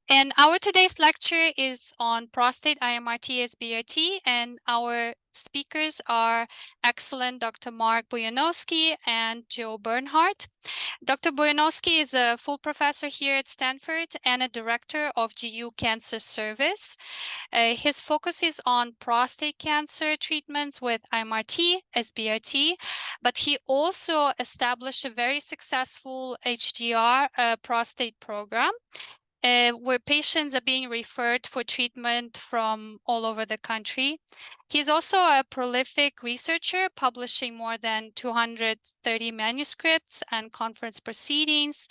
And our today's lecture is on prostate IMRT SBRT, and our speakers are excellent Dr. Mark Buyanovsky and Joe Bernhardt. Dr. Buyanovsky is a full professor here at Stanford and a director of GU Cancer Service. His focus is on prostate cancer treatments with IMRT, SBRT, but he also established a very successful HDR prostate program where patients are being referred for treatment from all over the country. He's also a prolific researcher, publishing more than 230 manuscripts and conference proceedings.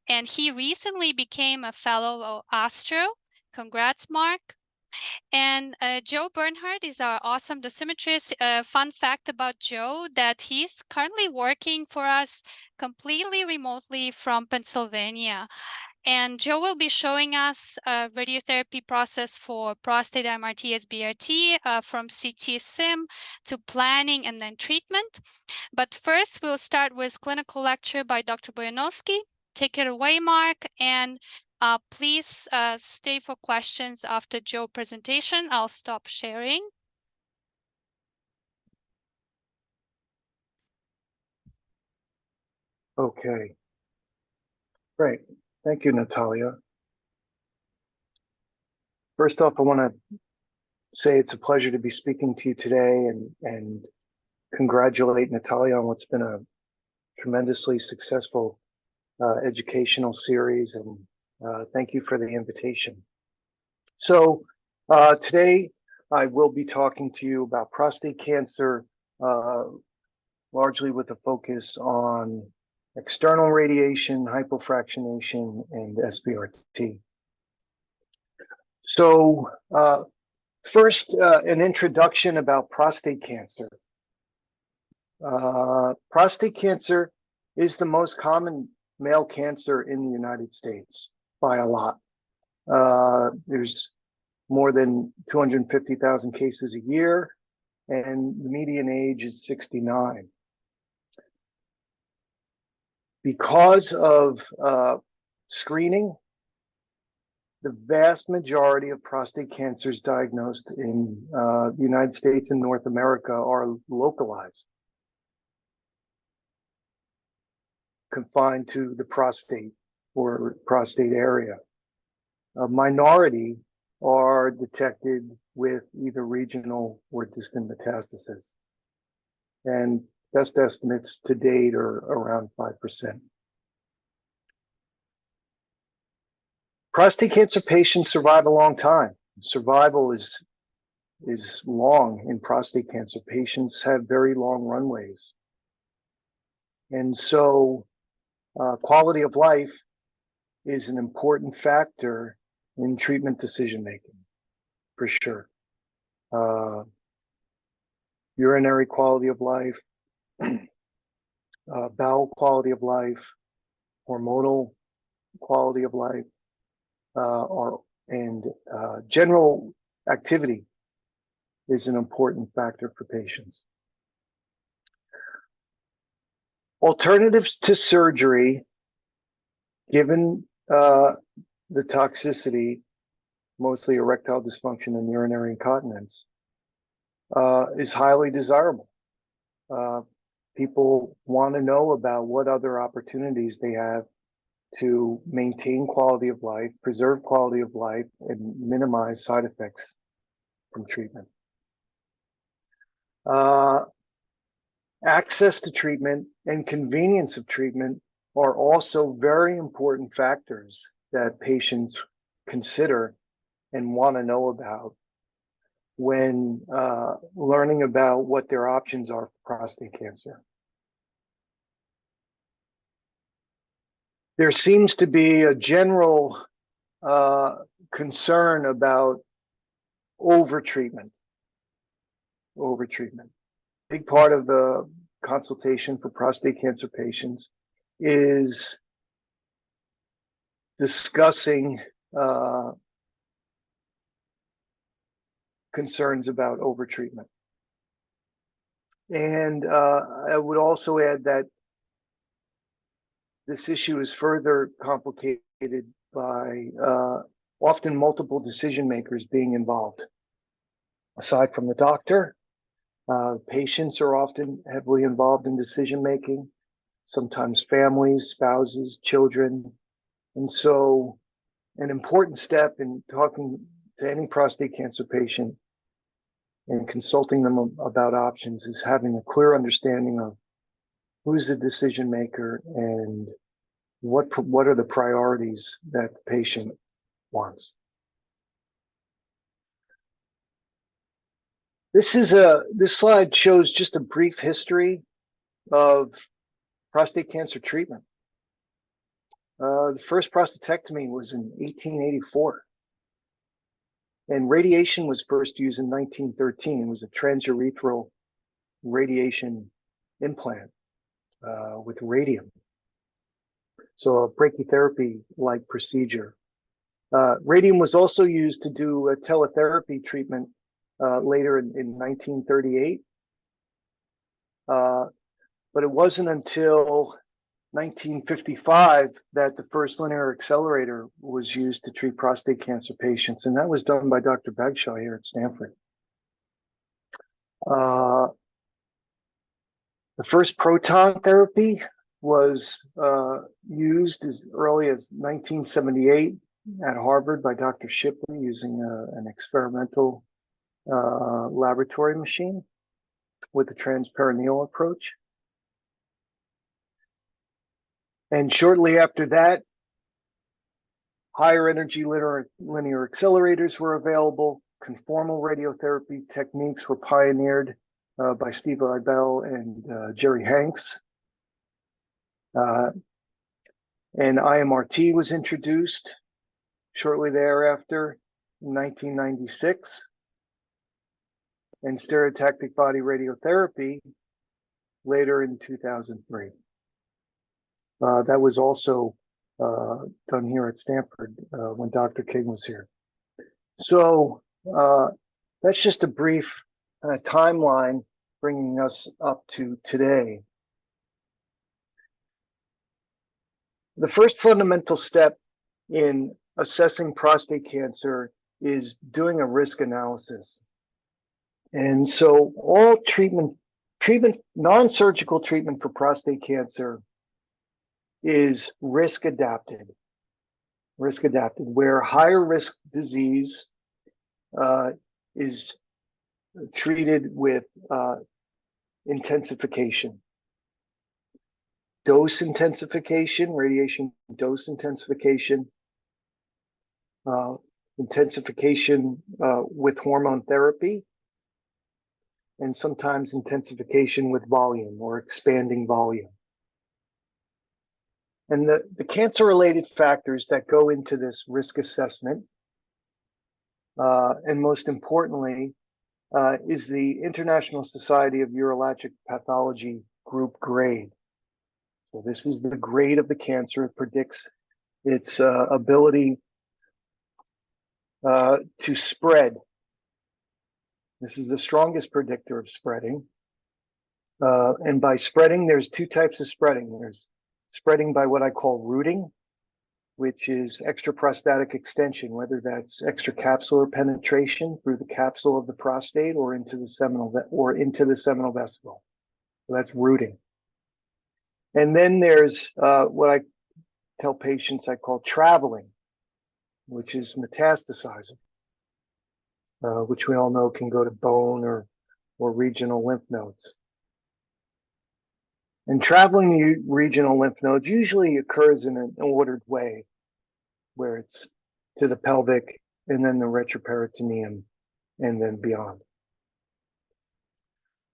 And he recently became a fellow of ASTRO. Congrats, Mark. And Joe Bernhardt is our awesome dosimetrist. Fun fact about Joe, that he's currently working for us completely remotely from Pennsylvania. And Joe will be showing us a radiotherapy process for prostate IMRT SBRT from CT sim to planning and then treatment. But first, we'll start with clinical lecture by Dr. Buyanovsky. Take it away, Mark, and please stay for questions after Joe's presentation. I'll stop sharing. Okay, great. Thank you, Natalia. First off, I want to say it's a pleasure to be speaking to you today and congratulate Natalia on what's been a tremendously successful educational series, and thank you for the invitation. So today I will be talking to you about prostate cancer, largely with a focus on external radiation, hypofractionation, and SBRT. So first, an introduction about prostate cancer. Prostate cancer is the most common male cancer in the United States by a lot. There's more than 250,000 cases a year, and the median age is 69. Because of screening, the vast majority of prostate cancers diagnosed in the United States and North America are localized, confined to the prostate or prostate area. A minority are detected with either regional or distant metastasis. And best estimates to date are around 5%. Prostate cancer patients survive a long time. Survival is long in prostate cancer. Patients have very long runways. And so quality of life is an important factor in treatment decision-making, for sure. Urinary quality of life, bowel quality of life, hormonal quality of life, and general activity is an important factor for patients. Alternatives to surgery, given the toxicity, mostly erectile dysfunction and urinary incontinence, is highly desirable. People want to know about what other opportunities they have to maintain quality of life, preserve quality of life, and minimize side effects from treatment. Access to treatment and convenience of treatment are also very important factors that patients consider and want to know about when learning about what their options are for prostate cancer. There seems to be a general concern about overtreatment. Big part of the consultation for prostate cancer patients is discussing concerns about overtreatment. And I would also add that this issue is further complicated by often multiple decision makers being involved. Aside from the doctor, patients are often heavily involved in decision making, sometimes families, spouses, children. And so an important step in talking to any prostate cancer patient and consulting them about options is having a clear understanding of who's the decision maker and what are the priorities that the patient wants. This slide shows just a brief history of prostate cancer treatment. The first prostatectomy was in 1884. And radiation was first used in 1913. It was a transurethral radiation implant with radium. So a brachytherapy-like procedure. Radium was also used to do a teletherapy treatment later in 1938. But it wasn't until 1955 that the first linear accelerator was used to treat prostate cancer patients, and that was done by Dr. Bagshaw here at Stanford. The first proton therapy was used as early as 1978 at Harvard by Dr. Shipley using an experimental laboratory machine with the transperineal approach. And shortly after that, higher energy linear accelerators were available. Conformal radiotherapy techniques were pioneered by Steve Eibel and Jerry Hanks. And IMRT was introduced shortly thereafter in 1996. And stereotactic body radiotherapy later in 2003. That was also done here at Stanford when Dr. King was here. So that's just a brief timeline bringing us up to today. The first fundamental step in assessing prostate cancer is doing a risk analysis. And so all treatment, non-surgical treatment for prostate cancer is risk adapted, where higher risk disease is treated with intensification. Dose intensification, radiation dose intensification, intensification with hormone therapy, and sometimes intensification with volume or expanding volume. And the cancer-related factors that go into this risk assessment, and most importantly, is the International Society of Urologic Pathology group grade. So this is the grade of the cancer. It predicts its ability to spread. This is the strongest predictor of spreading. And by spreading, there's two types of spreading. There's spreading by what I call rooting, which is extraprostatic extension, whether that's extracapsular penetration through the capsule of the prostate or into the seminal vesicle. So that's rooting. And then there's what I tell patients I call traveling, which is metastasizing, which we all know can go to bone or regional lymph nodes. And traveling regional lymph nodes usually occurs in an ordered way, where it's to the pelvic and then the retroperitoneum and then beyond.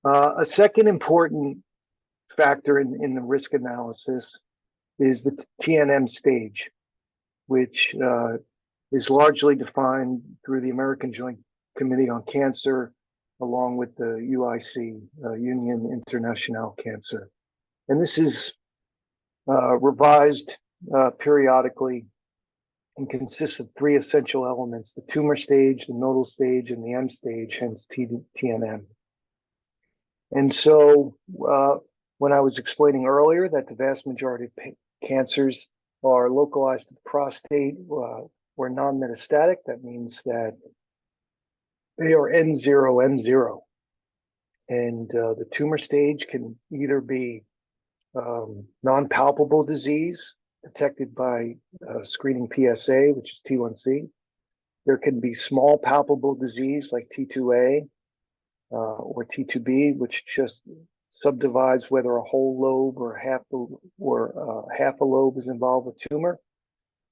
A second important factor in the risk analysis is the TNM stage, which is largely defined through the American Joint Committee on Cancer, along with the UIC, Union Internationale Cancer. And this is revised periodically and consists of three essential elements: the tumor stage, the nodal stage, and the M stage, hence TNM. And so when I was explaining earlier that the vast majority of cancers are localized to the prostate, or non-metastatic. That means that they are N0, M0. And the tumor stage can either be non-palpable disease detected by screening PSA, which is T1C. There can be small palpable disease like T2A or T2B, which just subdivides whether a whole lobe or half a lobe is involved with tumor,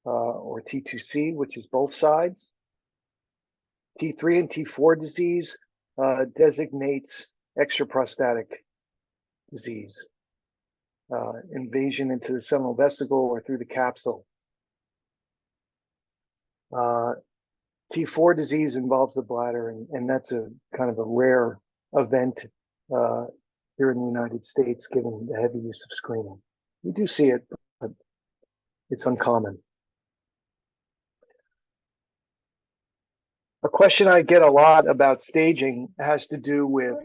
or T2C, which is both sides. T3 and T4 disease designates extraprostatic disease, invasion into the seminal vesicle or through the capsule. T4 disease involves the bladder, and that's a kind of a rare event here in the United States, given the heavy use of screening. We do see it, but it's uncommon. A question I get a lot about staging has to do with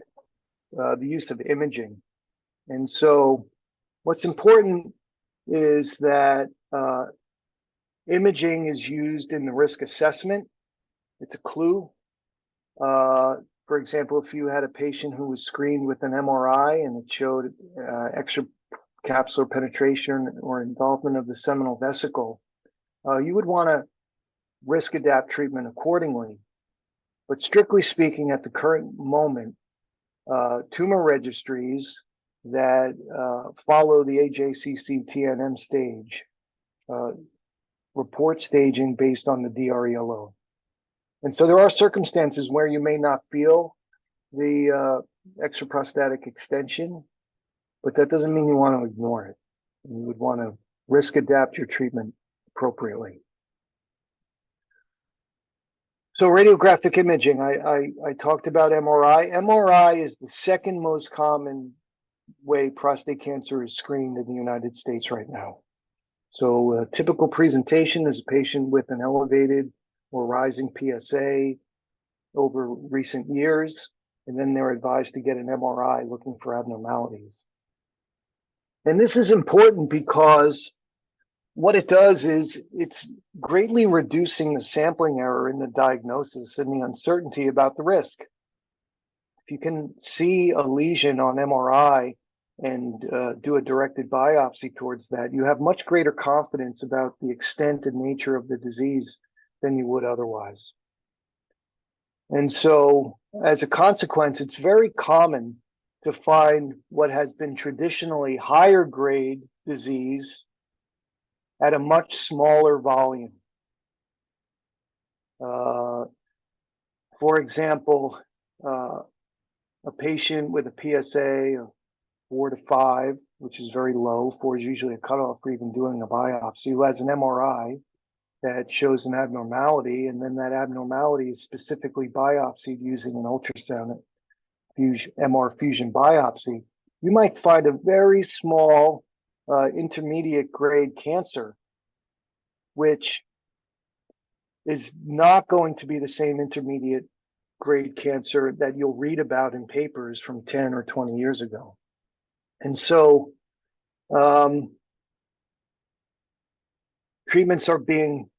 the use of imaging. And so what's important is that imaging is used in the risk assessment. It's a clue. For example, if you had a patient who was screened with an MRI and it showed extracapsular penetration or involvement of the seminal vesicle, you would want to risk adapt treatment accordingly. But strictly speaking, at the current moment, tumor registries that follow the AJCC TNM stage report staging based on the DRE alone. And so there are circumstances where you may not feel the extraprostatic extension, but that doesn't mean you want to ignore it. You would want to risk adapt your treatment appropriately. So radiographic imaging, I talked about MRI. MRI is the second most common way prostate cancer is screened in the United States right now. So a typical presentation is a patient with an elevated or rising PSA over recent years, and then they're advised to get an MRI looking for abnormalities. And this is important because what it does is it's greatly reducing the sampling error in the diagnosis and the uncertainty about the risk. If you can see a lesion on MRI and do a directed biopsy towards that, you have much greater confidence about the extent and nature of the disease than you would otherwise. And so as a consequence, it's very common to find what has been traditionally higher grade disease at a much smaller volume. For example, a patient with a PSA of 4 to 5, which is very low, 4 is usually a cutoff for even doing a biopsy, who has an MRI that shows an abnormality, and then that abnormality is specifically biopsied using an ultrasound MR fusion biopsy, you might find a very small intermediate grade cancer, which is not going to be the same intermediate grade cancer that you'll read about in papers from 10 or 20 years ago. And so treatments are being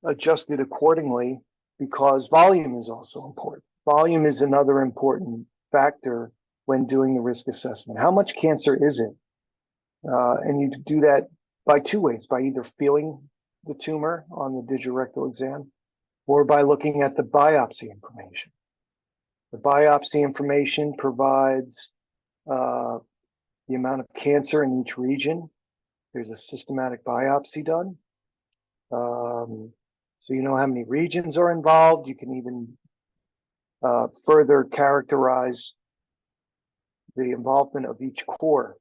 adjusted accordingly because volume is also important. Volume is another important factor when doing the risk assessment. How much cancer is it? And you do that by 2 ways, by either feeling the tumor on the digital rectal exam or by looking at the biopsy information. The biopsy information provides the amount of cancer in each region. There's a systematic biopsy done. So you know how many regions are involved. You can even further characterize the involvement of each core.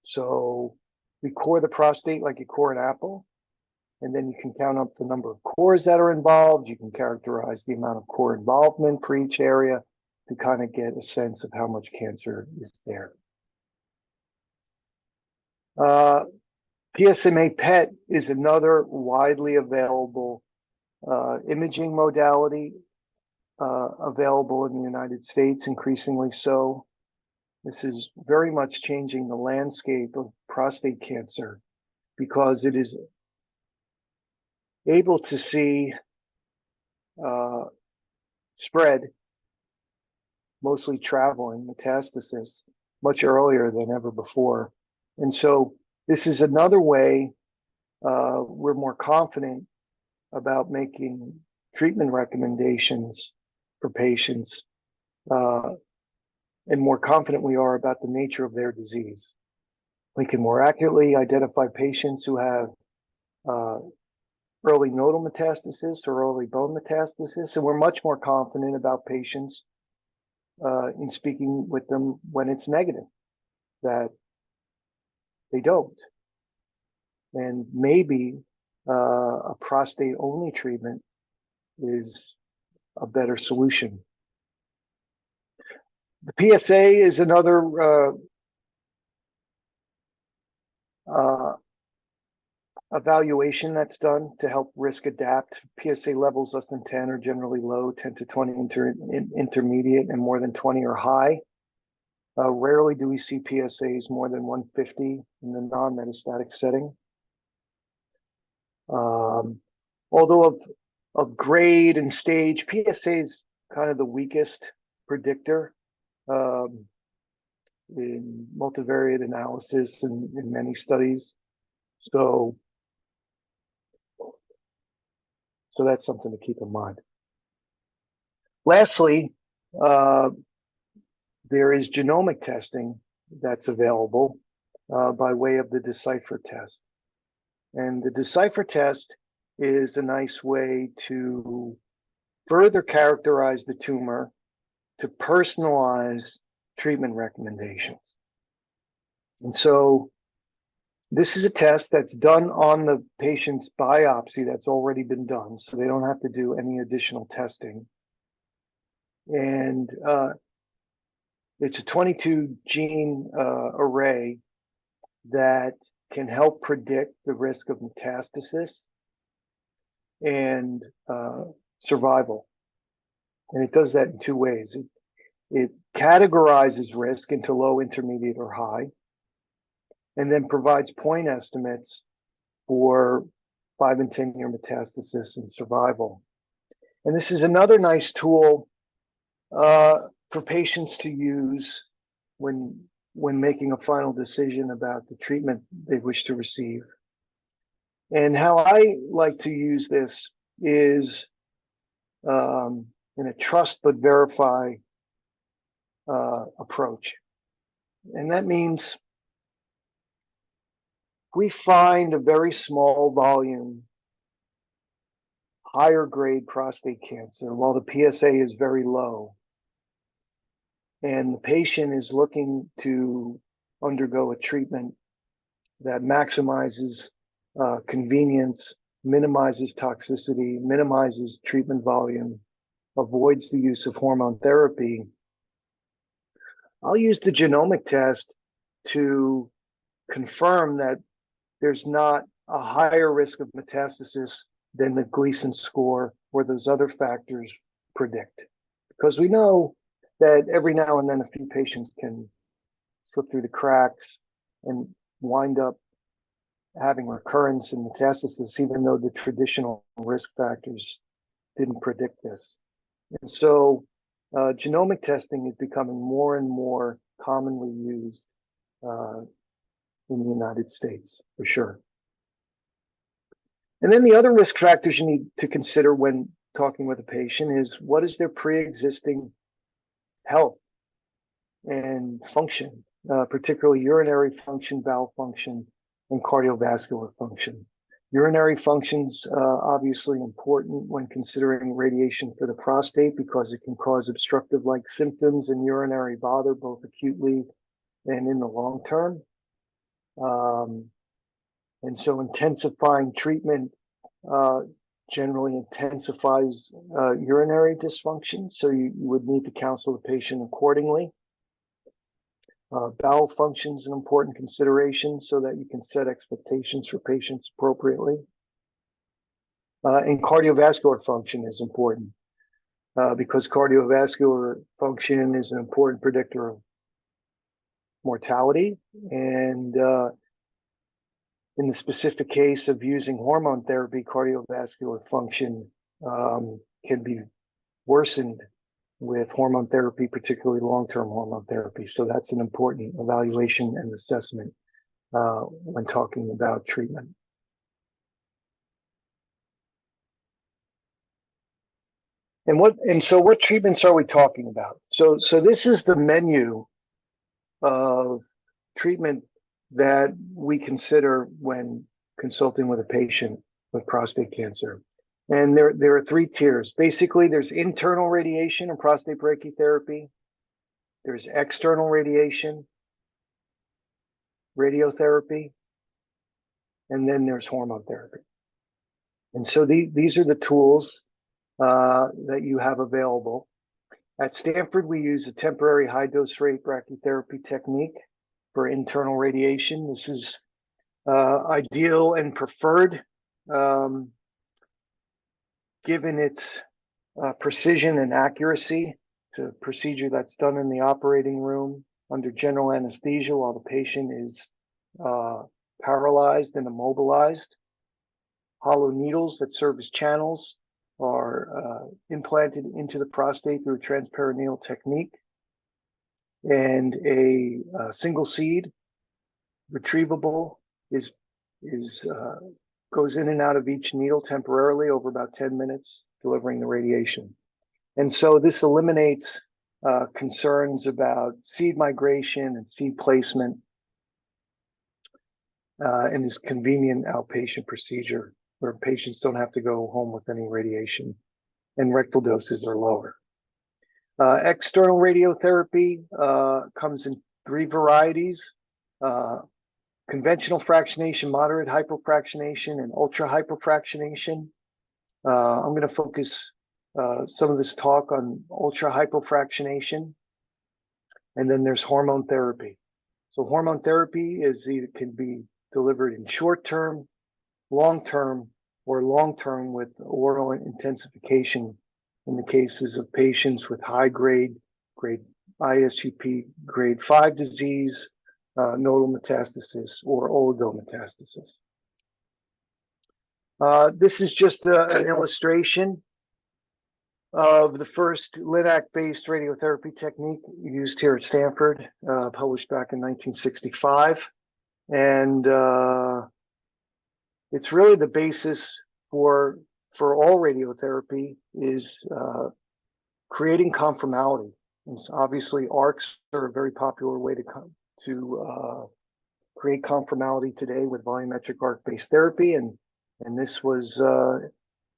So we core the prostate like you core an apple, and then you can count up the number of cores that are involved. You can characterize the amount of core involvement for each area to kind of get a sense of how much cancer is there. PSMA PET is another widely available imaging modality available in the United States, increasingly so. This is very much changing the landscape of prostate cancer because it is able to see spread, mostly traveling metastasis, much earlier than ever before. And so this is another way we're more confident about making treatment recommendations for patients, and more confident we are about the nature of their disease. We can more accurately identify patients who have early nodal metastasis or early bone metastasis, and we're much more confident about patients in speaking with them when it's negative, that they don't. And maybe a prostate-only treatment is a better solution. The PSA is another evaluation that's done to help risk adapt. PSA levels less than 10 are generally low, 10 to 20 intermediate, and more than 20 are high. Rarely do we see PSAs more than 150 in the non-metastatic setting. Although of grade and stage, PSA is kind of the weakest predictor in multivariate analysis and in many studies. So that's something to keep in mind. Lastly, there is genomic testing that's available by way of the Decipher test. And the Decipher test is a nice way to further characterize the tumor, to personalize treatment recommendations. And so this is a test that's done on the patient's biopsy that's already been done, so they don't have to do any additional testing. And it's a 22 gene array that can help predict the risk of metastasis and survival. And it does that in two ways. It categorizes risk into low, intermediate, or high, and then provides point estimates for 5 and 10-year metastasis and survival. And this is another nice tool for patients to use when making a final decision about the treatment they wish to receive. And how I like to use this is in a trust but verify approach. And that means we find a very small volume, higher grade prostate cancer, while the PSA is very low, and the patient is looking to undergo a treatment that maximizes convenience, minimizes toxicity, minimizes treatment volume, avoids the use of hormone therapy, I'll use the genomic test to confirm that there's not a higher risk of metastasis than the Gleason score or those other factors predict. Because we know that every now and then a few patients can slip through the cracks and wind up having recurrence and metastasis, even though the traditional risk factors didn't predict this. And so genomic testing is becoming more and more commonly used in the United States, for sure. And then the other risk factors you need to consider when talking with a patient is, what is their pre-existing health and function, particularly urinary function, bowel function, and cardiovascular function. Urinary function's obviously important when considering radiation for the prostate, because it can cause obstructive-like symptoms and urinary bother, both acutely and in the long term. And so intensifying treatment generally intensifies urinary dysfunction, so you would need to counsel the patient accordingly. Bowel function is an important consideration so that you can set expectations for patients appropriately. And cardiovascular function is important because cardiovascular function is an important predictor of mortality, and in the specific case of using hormone therapy, cardiovascular function can be worsened with hormone therapy, particularly long-term hormone therapy. So that's an important evaluation and assessment when talking about treatment. And so what treatments are we talking about? So this is the menu of treatment that we consider when consulting with a patient with prostate cancer. And there are three tiers. Basically, there's internal radiation and prostate brachytherapy. There's external radiation, radiotherapy, and then there's hormone therapy. And so these are the tools that you have available. At Stanford, we use a temporary high-dose rate brachytherapy technique for internal radiation. This is ideal and preferred, given its precision and accuracy. It's a procedure that's done in the operating room under general anesthesia while the patient is paralyzed and immobilized. Hollow needles that serve as channels are implanted into the prostate through a transperineal technique. And a single seed, retrievable, goes in and out of each needle temporarily over about 10 minutes, delivering the radiation. And so this eliminates concerns about seed migration and seed placement, and is convenient outpatient procedure where patients don't have to go home with any radiation, and rectal doses are lower. External radiotherapy comes in three varieties: conventional fractionation, moderate hypofractionation, and ultra hypofractionation. I'm going to focus some of this talk on ultra hypofractionation, and then there's hormone therapy. So hormone therapy can be delivered in short-term, long-term, or long-term with oral intensification in the cases of patients with high-grade ISUP grade 5 disease, nodal metastasis, or oligometastasis. This is just an illustration of the first LINAC-based radiotherapy technique used here at Stanford, published back in 1965. And it's really the basis for all radiotherapy is creating conformality. And so obviously, ARCs are a very popular way to create conformality today with volumetric arc-based therapy, and this was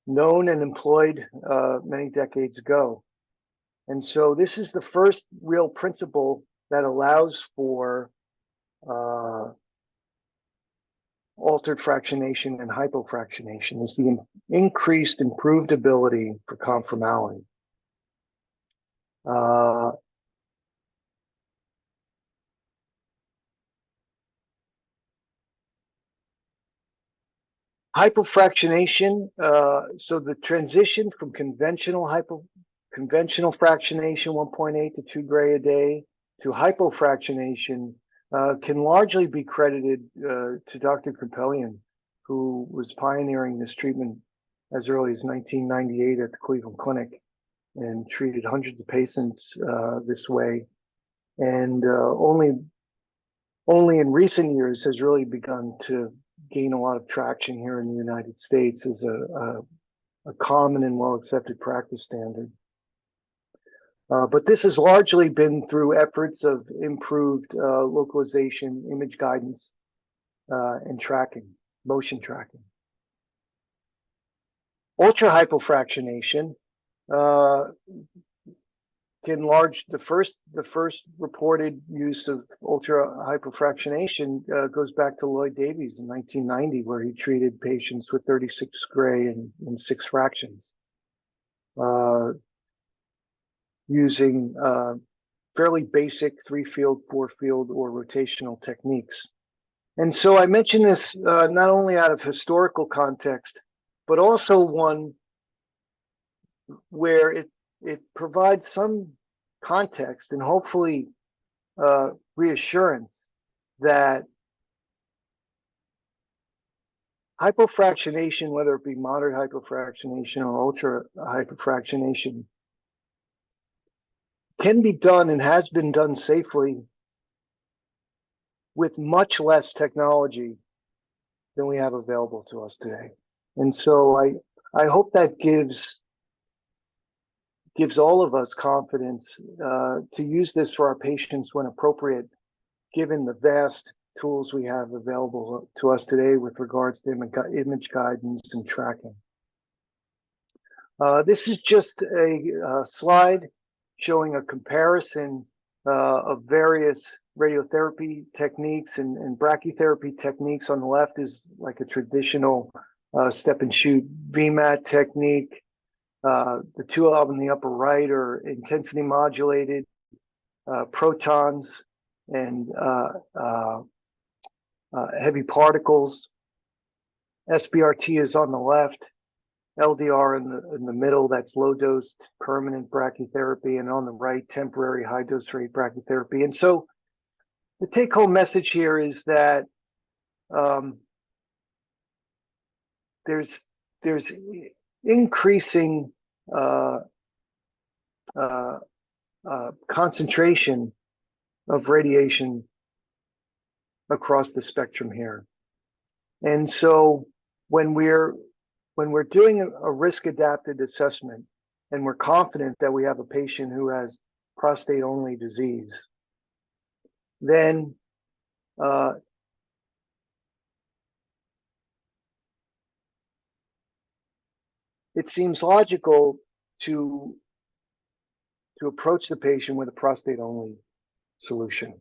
known and employed many decades ago. And so this is the first real principle that allows for altered fractionation and hypofractionation, is the increased, improved ability for conformality. Hypofractionation, so the transition from conventional fractionation 1.8 to 2 gray a day to hypofractionation can largely be credited to Dr. Kripelian, who was pioneering this treatment as early as 1998 at the Cleveland Clinic and treated hundreds of patients this way. And only in recent years has really begun to gain a lot of traction here in the United States as a common and well-accepted practice standard. But this has largely been through efforts of improved localization, image guidance, and tracking, motion tracking. Ultra hypofractionation the first reported use of ultra hypofractionation goes back to Lloyd Davies in 1990, where he treated patients with 36 gray and 6 fractions, using fairly basic 3-field, 4-field, or rotational techniques. And so I mention this not only out of historical context, but also one where it provides some context and hopefully reassurance that Hypofractionation, whether it be moderate hypofractionation or ultra hypofractionation, can be done and has been done safely with much less technology than we have available to us today. And so I hope that gives all of us confidence to use this for our patients when appropriate, given the vast tools we have available to us today with regards to image guidance and tracking. This is just a slide showing a comparison of various radiotherapy techniques and brachytherapy techniques. On the left is like a traditional step and shoot VMAT technique. The two on the upper right are intensity modulated protons and heavy particles. SBRT is on the left, LDR in the middle, that's low dose permanent brachytherapy, and on the right, temporary high dose rate brachytherapy. And so the take home message here is that there's increasing concentration of radiation across the spectrum here. And so when we're doing a risk adapted assessment and we're confident that we have a patient who has prostate only disease, then it seems logical to approach the patient with a prostate only solution.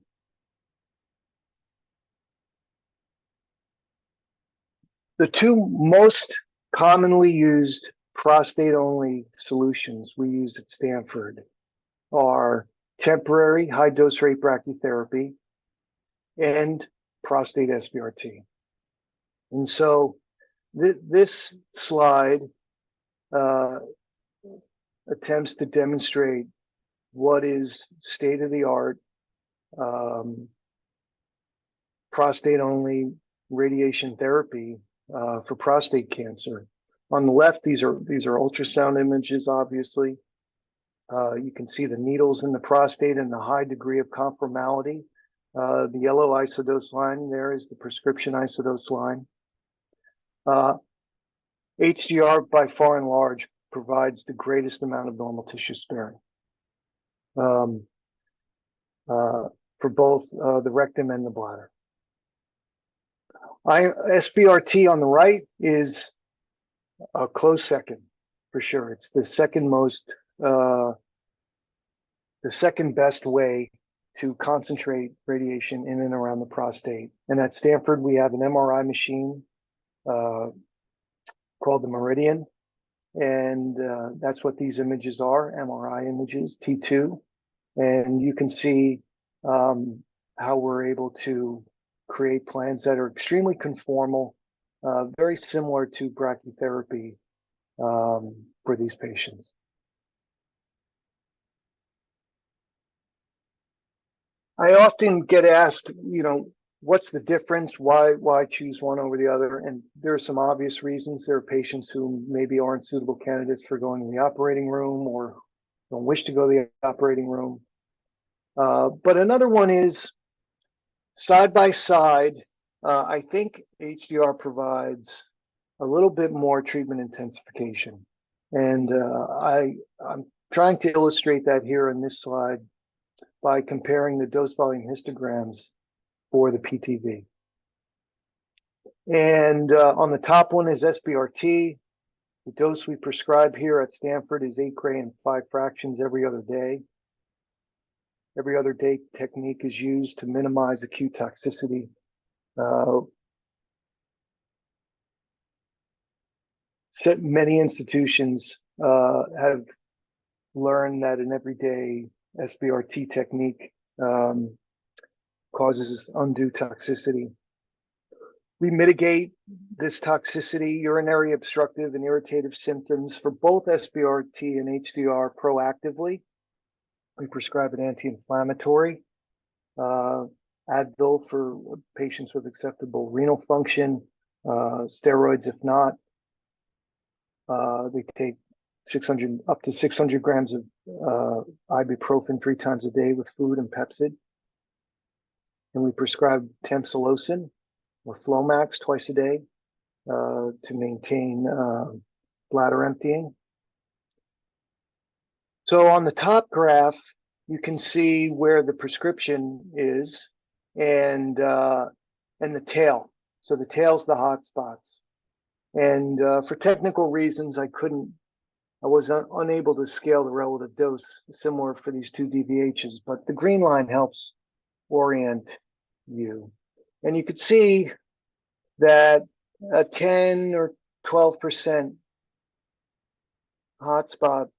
The two most commonly used prostate only solutions we use at Stanford are temporary high dose rate brachytherapy and prostate SBRT. And so this slide attempts to demonstrate what is state-of-the-art prostate-only radiation therapy for prostate cancer. On the left, these are ultrasound images, obviously. You can see the needles in the prostate and the high degree of conformality. The yellow isodose line there is the prescription isodose line. HDR by far and large provides the greatest amount of normal tissue sparing for both the rectum and the bladder. SBRT on the right is a close second for sure. It's the second best way to concentrate radiation in and around the prostate. And at Stanford, we have an MRI machine called the Meridian. And that's what these images are, MRI images, T2. And you can see how we're able to create plans that are extremely conformal, very similar to brachytherapy for these patients. I often get asked, what's the difference? Why choose one over the other? And there are some obvious reasons. There are patients who maybe aren't suitable candidates for going to the operating room or don't wish to go to the operating room. But another one is side by side. I think HDR provides a little bit more treatment intensification. And I'm trying to illustrate that here in this slide by comparing the dose volume histograms for the PTV. And on the top one is SBRT. The dose we prescribe here at Stanford is 8 gray and 5 fractions every other day. Every other day technique is used to minimize acute toxicity. Many institutions have learned that an everyday SBRT technique causes undue toxicity. We mitigate this toxicity, urinary obstructive and irritative symptoms for both SBRT and HDR proactively. We prescribe an anti-inflammatory, Advil for patients with acceptable renal function, Steroids, if not, they take 600 up to 600 grams of ibuprofen 3 times a day with food and Pepsid. And we prescribe tamsulosin or Flomax twice a day to maintain bladder emptying. So on the top graph, you can see where the prescription is and the tail. So the tail's the hot spots. And for technical reasons, I was unable to scale the relative dose similar for these two DVHs, but the green line helps orient you. And you could see that a 10 or 12% hotspot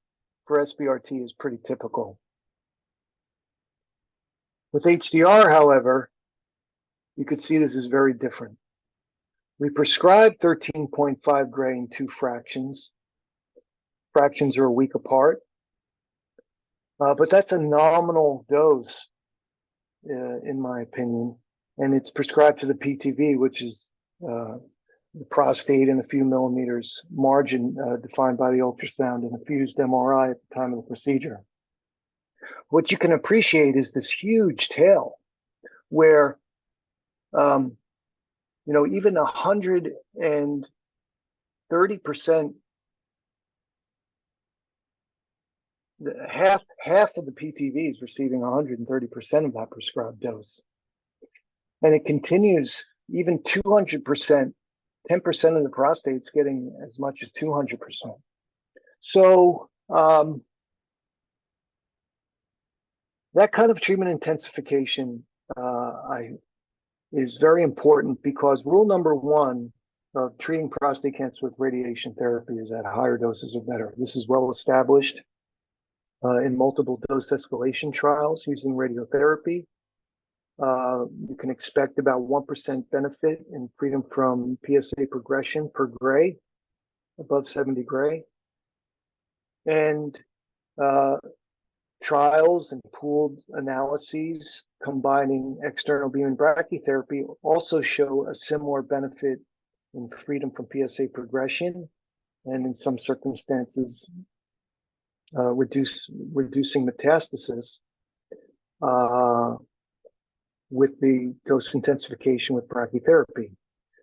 for SBRT is pretty typical. With HDR, however, you could see this is very different. We prescribe 13.5 gray in 2 fractions. Fractions are a week apart, but that's a nominal dose, in my opinion, and it's prescribed to the PTV, which is the prostate in a few millimeters margin defined by the ultrasound and a fused MRI at the time of the procedure. What you can appreciate is this huge tail where, even 130%, half of the PTV is receiving 130% of that prescribed dose. And it continues even 200%, 10% of the prostate's getting as much as 200%. So that kind of treatment intensification is very important, because rule number 1 of treating prostate cancer with radiation therapy is that higher doses are better. This is well established in multiple dose escalation trials using radiotherapy. You can expect about 1% benefit in freedom from PSA progression per gray, above 70 gray. And trials and pooled analyses combining external beam and brachytherapy also show a similar benefit in freedom from PSA progression, and in some circumstances, reducing metastasis with the dose intensification with brachytherapy.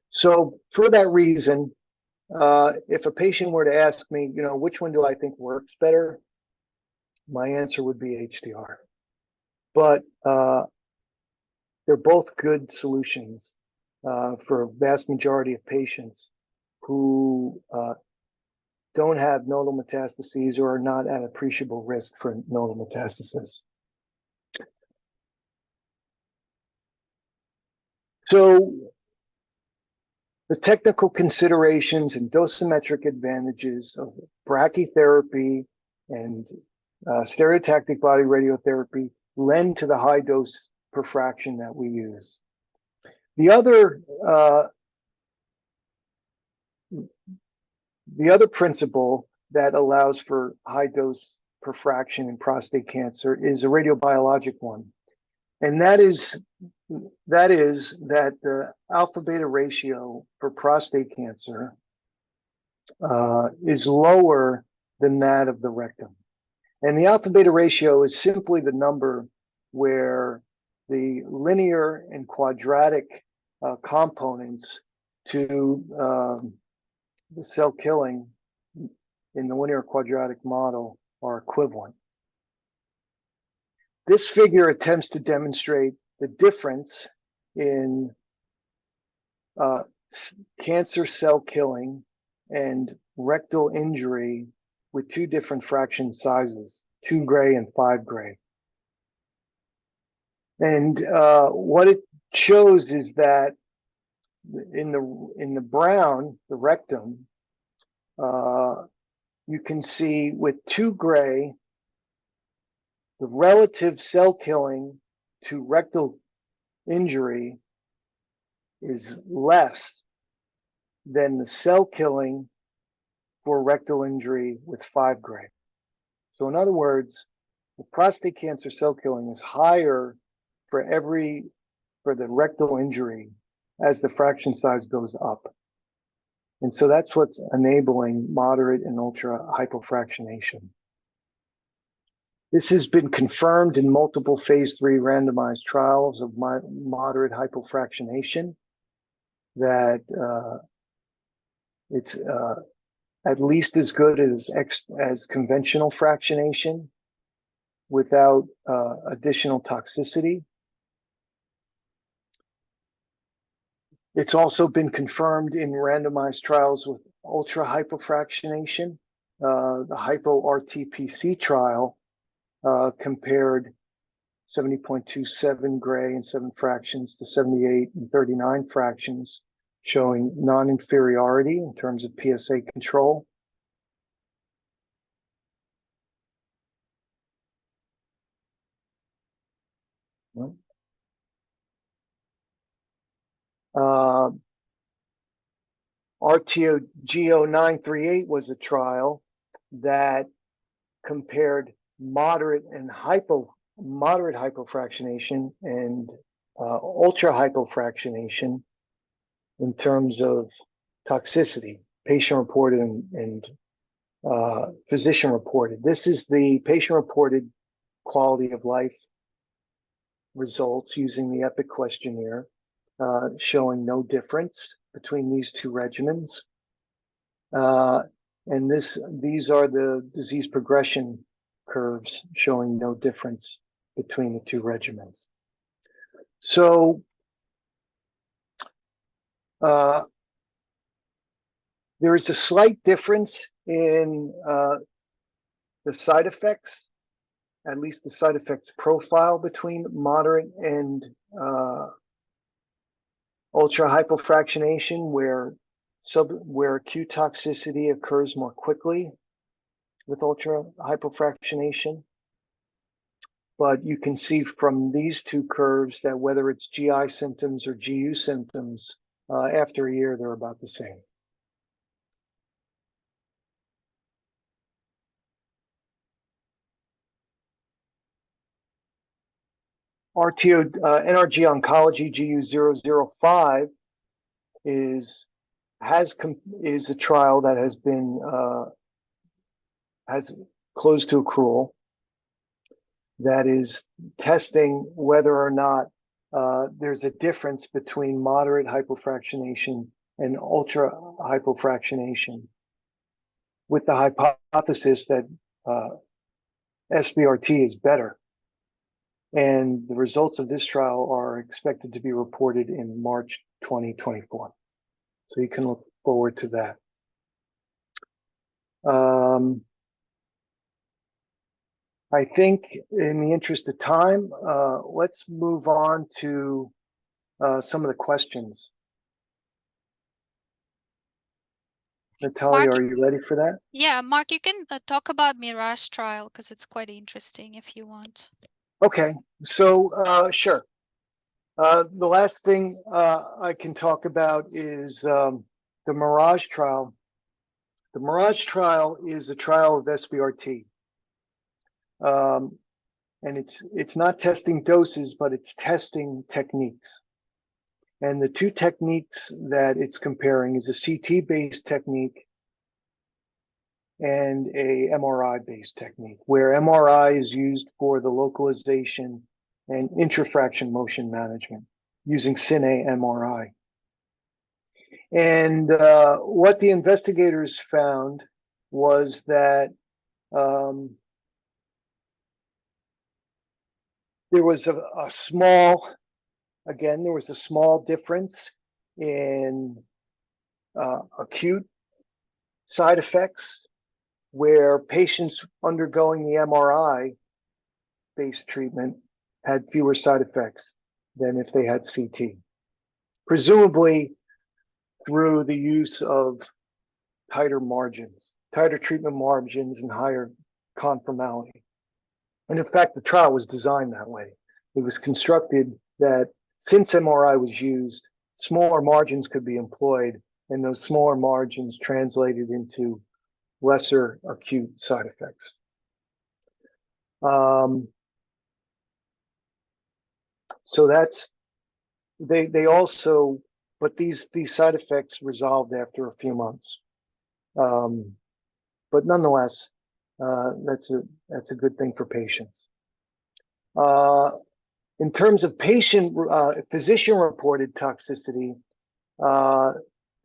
So for that reason, if a patient were to ask me, which one do I think works better? My answer would be HDR. But they're both good solutions for a vast majority of patients who don't have nodal metastases or are not at appreciable risk for nodal metastasis. So the technical considerations and dosimetric advantages of brachytherapy and stereotactic body radiotherapy lend to the high dose per fraction that we use. The other principle that allows for high dose per fraction in prostate cancer is a radiobiologic one. And that is that the alpha beta ratio for prostate cancer is lower than that of the rectum. And the alpha beta ratio is simply the number where the linear and quadratic components to the cell killing in the linear quadratic model are equivalent. This figure attempts to demonstrate the difference in cancer cell killing and rectal injury with 2 different fraction sizes, 2 gray and 5 gray. And what it shows is that in the brown, the rectum, you can see with 2 gray, the relative cell killing to rectal injury is less than the cell killing for rectal injury with 5 gray. So in other words, the prostate cancer cell killing is higher for the rectal injury as the fraction size goes up. And so that's what's enabling moderate and ultra hypofractionation. This has been confirmed in multiple phase 3 randomized trials of moderate hypofractionation, that it's at least as good as conventional fractionation without additional toxicity. It's also been confirmed in randomized trials with ultra hypofractionation. The hypo-RTPC trial compared 70.27 gray and 7 fractions to 78 and 39 fractions, showing non-inferiority in terms of PSA control. RTO-GO938 was a trial that compared moderate hypofractionation and ultra hypofractionation in terms of toxicity, patient reported and physician reported. This is the patient reported quality of life results using the EPIC questionnaire, showing no difference between these two regimens. And these are the disease progression curves showing no difference between the two regimens. So there is a slight difference in the side effects, at least the side effects profile between moderate and ultra hypofractionation, where acute toxicity occurs more quickly with ultra hypofractionation. But you can see from these two curves that whether it's GI symptoms or GU symptoms, after a year, they're about the same. NRG Oncology GU005 is a trial that has closed to accrual, that is testing whether or not there's a difference between moderate hypofractionation and ultra hypofractionation, with the hypothesis that SBRT is better. And the results of this trial are expected to be reported in March 2024. So you can look forward to that. I think in the interest of time, let's move on to some of the questions. Natalia, Mark, are you ready for that? Yeah, Mark, you can talk about Mirage trial because it's quite interesting if you want. Okay, so sure. The last thing I can talk about is the Mirage trial. The Mirage trial is a trial of SBRT. And it's not testing doses, but it's testing techniques. And the two techniques that it's comparing is a CT-based technique and a MRI-based technique, where MRI is used for the localization and intrafraction motion management using Cine MRI. And what the investigators found was that there was a small difference in acute side effects, where patients undergoing the MRI-based treatment had fewer side effects than if they had CT, presumably through the use of tighter treatment margins, and higher conformality. And in fact, the trial was designed that way. It was constructed that since MRI was used, smaller margins could be employed, and those smaller margins translated into lesser acute side effects. So that's, they also but these side effects resolved after a few months. But nonetheless, that's a good thing for patients. In terms of physician-reported toxicity,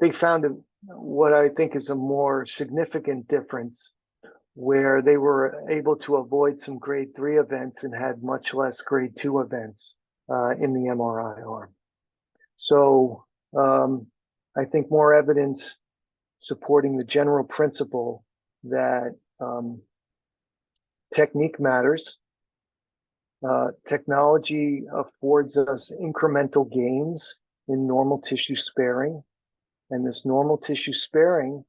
they found what I think is a more significant difference, where they were able to avoid some grade 3 events and had much less grade 2 events in the MRI arm. So I think more evidence supporting the general principle that technique matters. Technology affords us incremental gains in normal tissue sparing, and this normal tissue sparing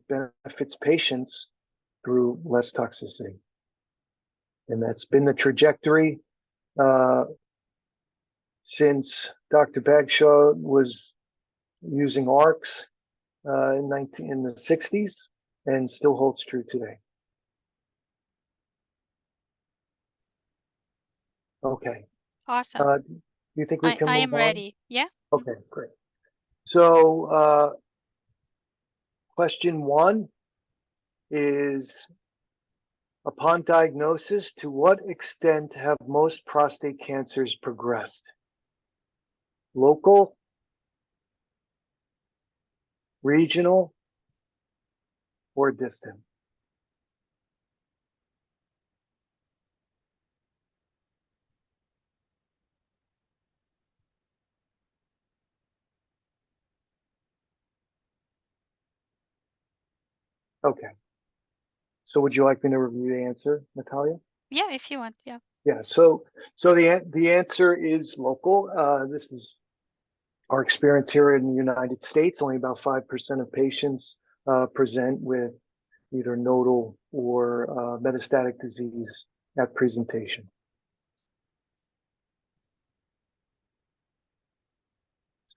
benefits patients through less toxicity. And that's been the trajectory since Dr. Bagshaw was using ARCs in the 60s, and still holds true today. Okay. Awesome. Do you think we can move I am on? ready. Yeah. Okay, great. So question 1 is, upon diagnosis, to what extent have most prostate cancers progressed? Local, regional, or distant? Okay. So would you like me to review the answer, Natalia? Yeah, if you want. Yeah. Yeah. So the answer is local. This is our experience here in the United States. Only about 5% of patients present with either nodal or metastatic disease at presentation.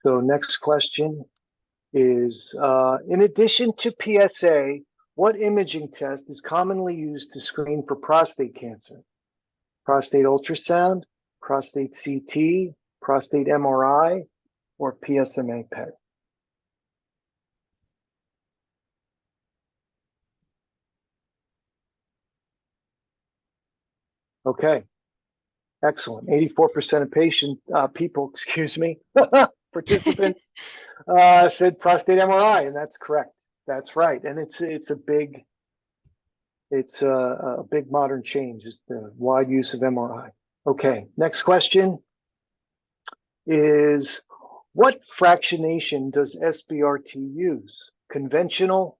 So next question is, in addition to PSA, what imaging test is commonly used to screen for prostate cancer? Prostate ultrasound, prostate CT, prostate MRI, or PSMA PET? Okay, excellent. 84% of people, participants said prostate MRI, and that's correct. That's right, and it's a big modern change, is the wide use of MRI. Okay, next question is, what fractionation does SBRT use? Conventional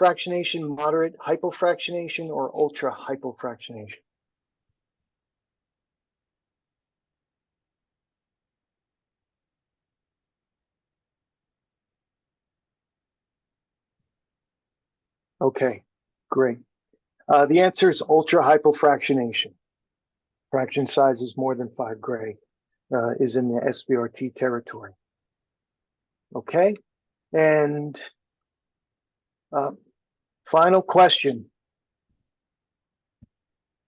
fractionation, moderate hypofractionation, or ultra hypofractionation? Okay, great. The answer is ultra hypofractionation. Fraction size is more than 5 gray, is in the SBRT territory. Okay, and final question.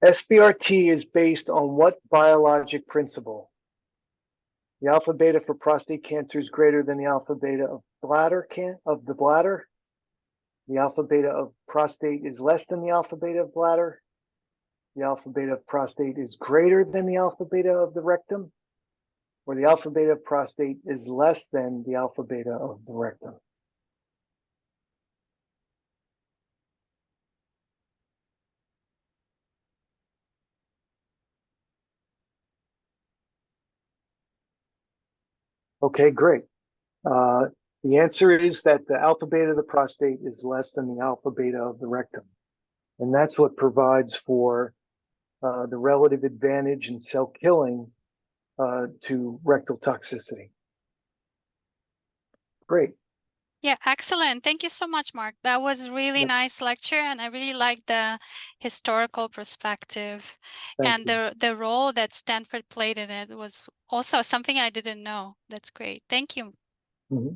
SBRT is based on what biologic principle? The alpha beta for prostate cancer is greater than the alpha beta of the bladder. The alpha beta of prostate is less than the alpha beta of bladder. The alpha beta of prostate is greater than the alpha beta of the rectum, or the alpha beta of prostate is less than the alpha beta of the rectum. Okay, great. The answer is that the alpha beta of the prostate is less than the alpha beta of the rectum. And that's what provides for the relative advantage in cell killing to rectal toxicity. Great. Yeah, excellent. Thank you so much, Mark. That was a really nice lecture, and I really liked the historical perspective. And the role that Stanford played in it was also something I didn't know. That's great. Thank you. Mm-hmm.